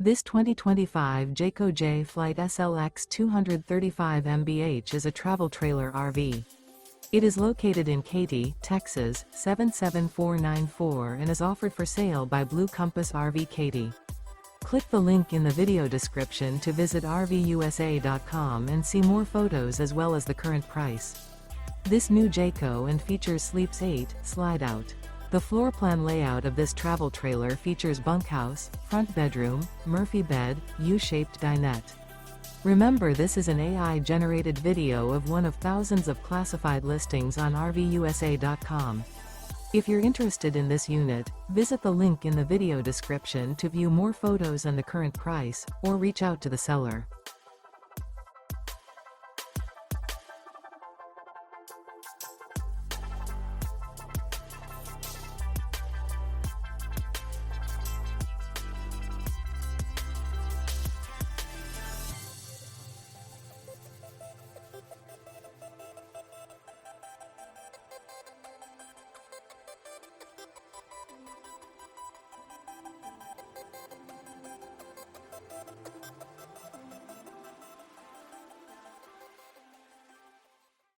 This 2025 Jayco Jay Flight SLX 235 mph is a travel trailer RV. It is located in Katy, Texas, 77494 and is offered for sale by Blue Compass RV Katy. Click the link in the video description to visit RVUSA.com and see more photos as well as the current price. This new Jayco and features Sleeps 8, Slideout. The floor plan layout of this travel trailer features bunkhouse, front bedroom, Murphy bed, U-shaped dinette. Remember, this is an AI-generated video of one of thousands of classified listings on RVUSA.com. If you're interested in this unit, visit the link in the video description to view more photos and the current price, or reach out to the seller.